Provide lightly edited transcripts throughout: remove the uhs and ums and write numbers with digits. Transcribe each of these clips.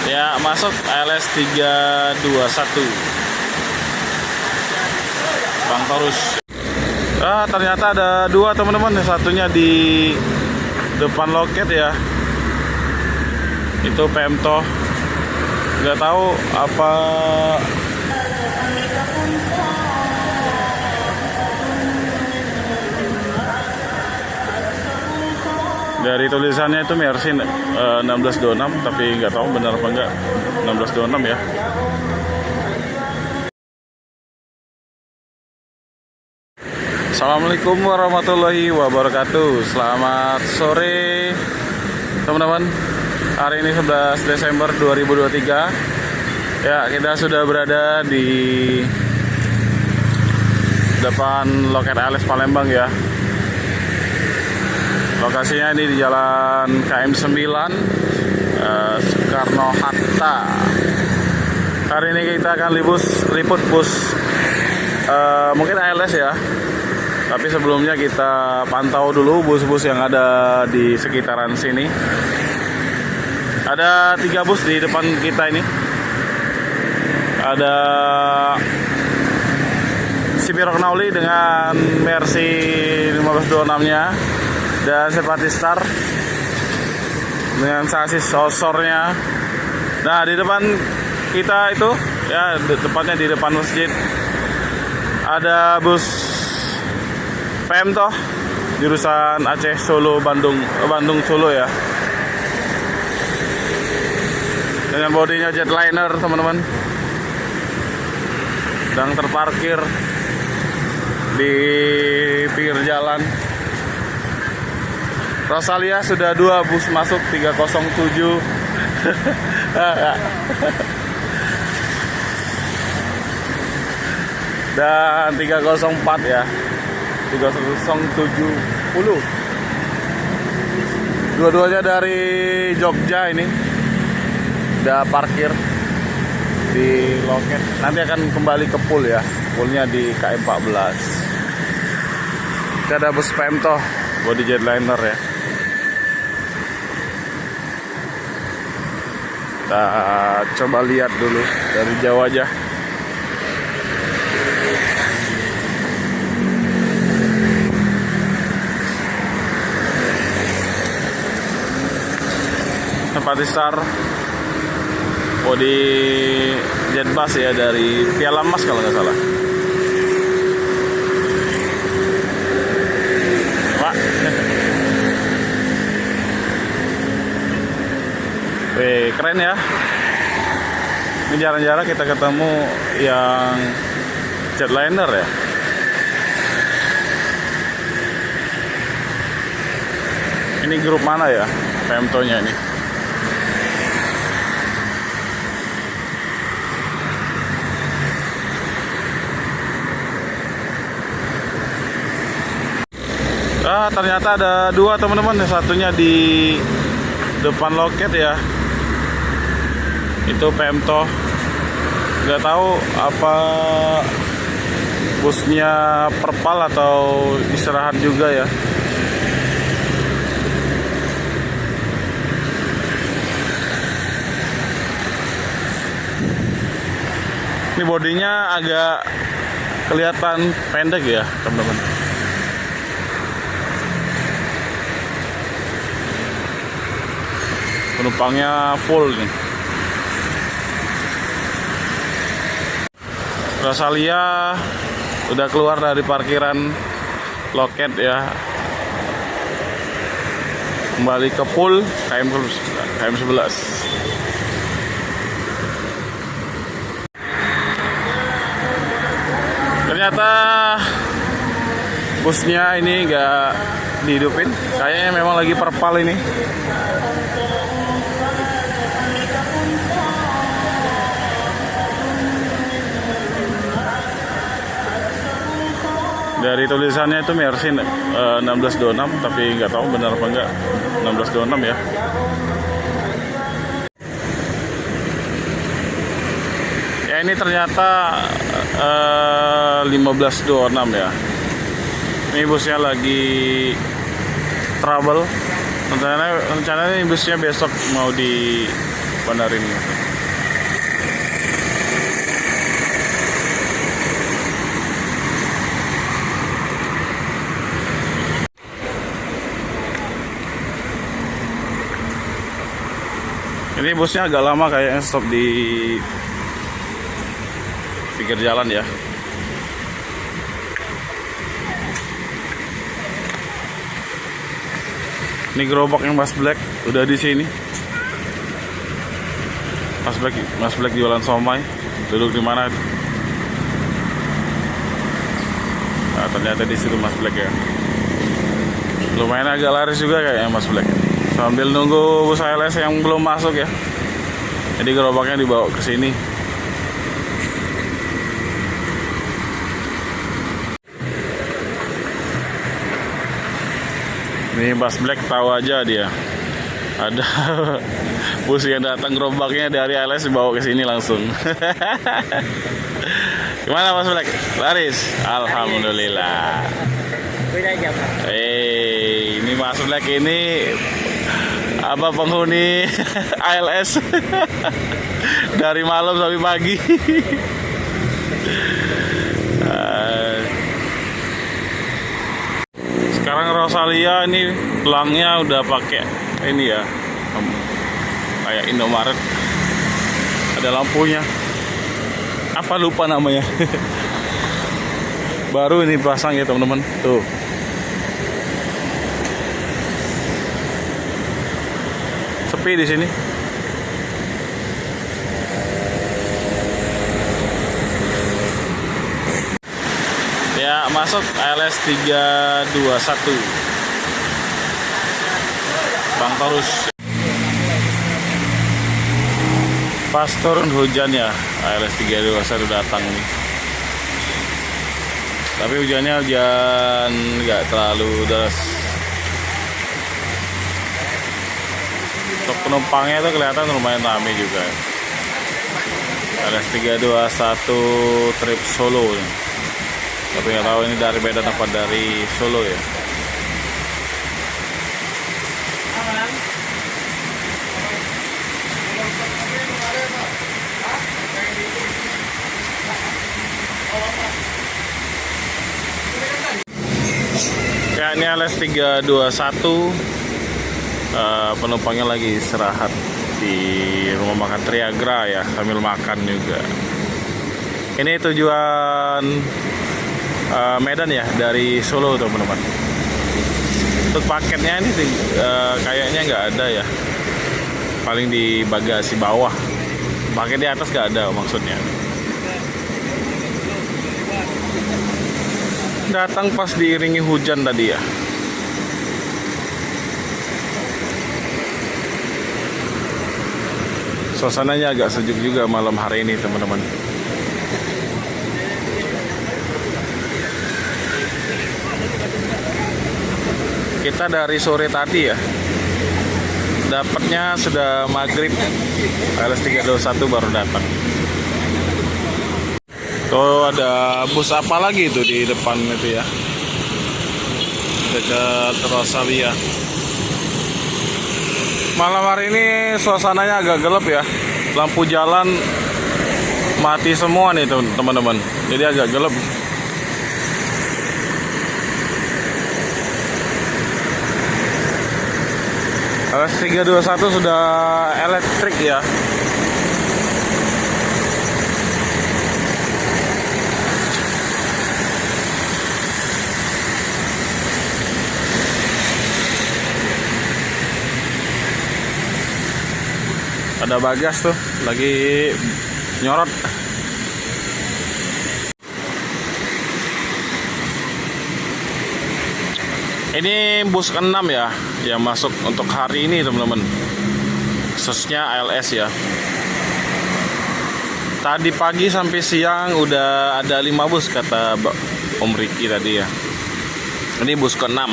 Ya, masuk ALS 321 Bang Torus. Ternyata ada dua teman-teman. Satunya di depan loket ya. Itu Pemto. Nggak tahu apa. Dari tulisannya itu Mercy 1626, tapi nggak tahu benar apa enggak 1626 ya. Assalamualaikum warahmatullahi wabarakatuh. Selamat sore teman-teman. Hari ini 11 Desember 2023. Ya, kita sudah berada di depan loket ALS Palembang ya. Lokasinya ini di Jalan KM 9 Soekarno-Hatta. Hari ini kita akan liput bus mungkin ALS ya. Tapi sebelumnya kita pantau dulu bus-bus yang ada di sekitaran sini. Ada 3 bus di depan kita ini. Ada Sipiro Knauli dengan Mercy 1526-nya. Dan Sepati Star dengan sasis sosornya. Nah, di depan kita itu ya, tepatnya di depan masjid, ada bus Pemto jurusan Aceh Solo Bandung Solo ya, dengan bodinya jetliner teman-teman, sedang terparkir di pinggir jalan. Rosalia sudah 2 bus masuk 307. Dan 304 ya. 370. Dua-duanya dari Jogja ini. Udah parkir di loket. Nanti akan kembali ke pool ya. Poolnya di KM 14. Kita ada bus Pemto body jetliner ya. Kita coba lihat dulu dari jauh aja. Sepati Star body jet bus ya, dari Piala Emas kalau nggak salah. Pak. Keren ya. Ini jarang-jarang kita ketemu yang jetliner ya. Ini grup mana ya Pemto-nya ini? Ternyata ada dua teman-teman. Satunya di depan loket ya. Itu Pemto. Nggak tahu apa busnya perpal atau istirahat juga ya. Ini bodinya agak kelihatan pendek ya teman-teman. Penumpangnya full nih. Rosalia udah keluar dari parkiran loket ya, kembali ke pool KM 11. Ternyata busnya ini nggak dihidupin, kayaknya memang lagi perpal ini. Dari tulisannya itu Mercy 1626, tapi nggak tahu benar apa enggak 1626 ya. Ya, ini ternyata 1526 ya. Ini busnya lagi trouble. Rencananya ini busnya besok mau bandar ini. Ini busnya agak lama kayaknya stop di pinggir jalan ya. Ini gerobaknya Mas Black udah di sini. Mas Black jualan somai. Duduk di mana? Nah, ternyata di situ Mas Black ya. Lumayan agak laris juga kayaknya Mas Black. Sambil nunggu bus ALS yang belum masuk ya. Jadi gerobaknya dibawa ke sini. Ini Mas Black tahu aja dia. Ada bus yang datang gerobaknya dari ALS dibawa ke sini langsung. Gimana Mas Black? Laris? Alhamdulillah. Ini Mas Black ini apa penghuni ALS dari malam sampai pagi. Sekarang Rosalia ini pelangnya udah pakai ini ya, kayak Indomaret, ada lampunya. Apa lupa namanya? Baru ini pasang ya teman-teman. Tuh. Sepi di sini. Ya, masuk ALS 321 Bang Torus. Pas turun hujan ya, ALS 321 datang nih. Tapi hujannya hujan nggak terlalu deras. Untuk penumpangnya itu kelihatan lumayan ramai juga. ALS 321 trip Solo nih. Tapi nggak tahu ini dari Medan apa dari Solo ya. Ya, ini ALS 321. Penumpangnya lagi istirahat di rumah makan Triagra ya, sambil makan juga. Ini tujuan Medan ya, dari Solo teman-teman. Untuk paketnya ini kayaknya nggak ada ya, paling di bagasi bawah. Paket di atas nggak ada maksudnya. Datang pas diiringi hujan tadi ya. Suasananya agak sejuk juga malam hari ini teman-teman. Kita dari sore tadi ya, dapatnya sudah maghrib. ALS 321 baru datang. Tuh ada bus apa lagi itu di depan itu ya, dekat Rosalia. Malam hari ini suasananya agak gelap ya, lampu jalan mati semua nih teman-teman, jadi agak gelap. ALS 321 sudah elektrik ya. Ada Bagas tuh lagi nyorot. Ini bus ke-6 ya yang masuk untuk hari ini teman-teman, khususnya ALS ya. Tadi pagi sampai siang udah ada 5 bus kata Om Riki tadi ya. Ini bus ke-6.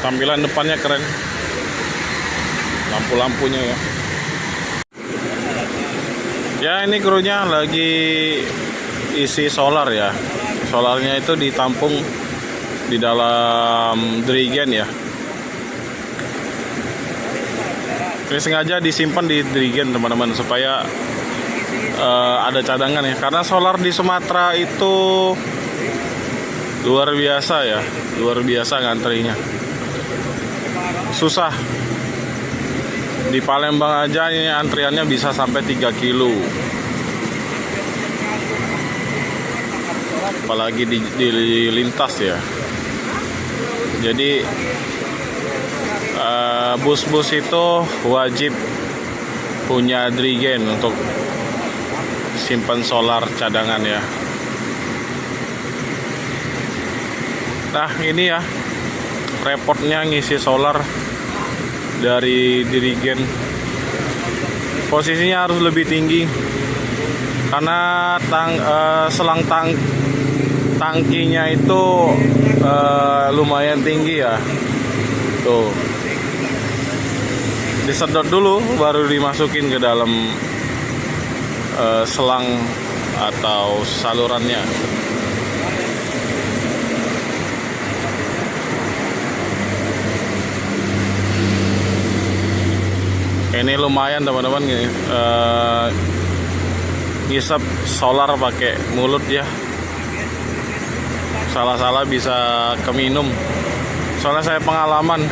Tampilan depannya keren, lampu-lampunya ya. Ya, ini krunya lagi isi solar ya. Solarnya itu ditampung di dalam dirigen ya. Ini sengaja disimpan di dirigen teman-teman supaya ada cadangan ya. Karena solar di Sumatera itu luar biasa ya, luar biasa ngantrinya. Susah. Di Palembang aja ini antriannya bisa sampai 3 kilo. Apalagi di lintas ya. Jadi bus-bus itu wajib punya dirigen untuk simpan solar cadangan ya. Nah ini ya repotnya ngisi solar dari dirigen. Posisinya harus lebih tinggi karena selang tangkinya itu lumayan tinggi ya. Tuh, disedot dulu baru dimasukin ke dalam selang atau salurannya. Ini lumayan teman-teman, ngisep solar pakai mulut ya. Salah-salah bisa keminum. Soalnya saya pengalaman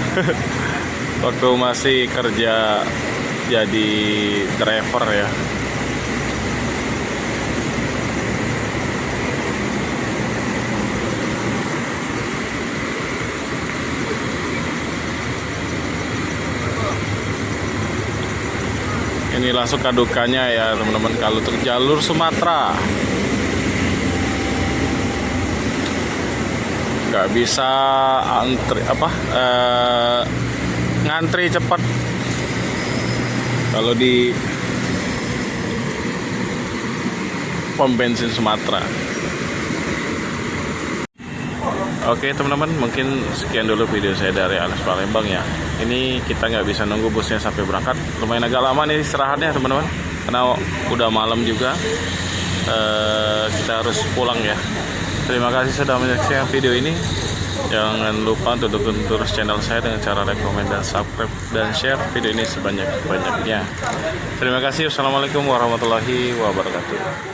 waktu masih kerja jadi driver ya. Inilah suka dukanya ya teman-teman kalau untuk jalur Sumatera. Nggak bisa ngantri cepat kalau di pom bensin Sumatera. Oke teman-teman, mungkin sekian dulu video saya dari Alex Palembang ya. Ini kita nggak bisa nunggu busnya sampai berangkat. Lumayan agak lama nih istirahatnya teman-teman, karena udah malam juga. Kita harus pulang ya. Terima kasih sudah menyaksikan video ini. Jangan lupa untuk dukung terus channel saya dengan cara rekomen dan subscribe dan share video ini sebanyak-banyaknya. Terima kasih. Wassalamualaikum warahmatullahi wabarakatuh.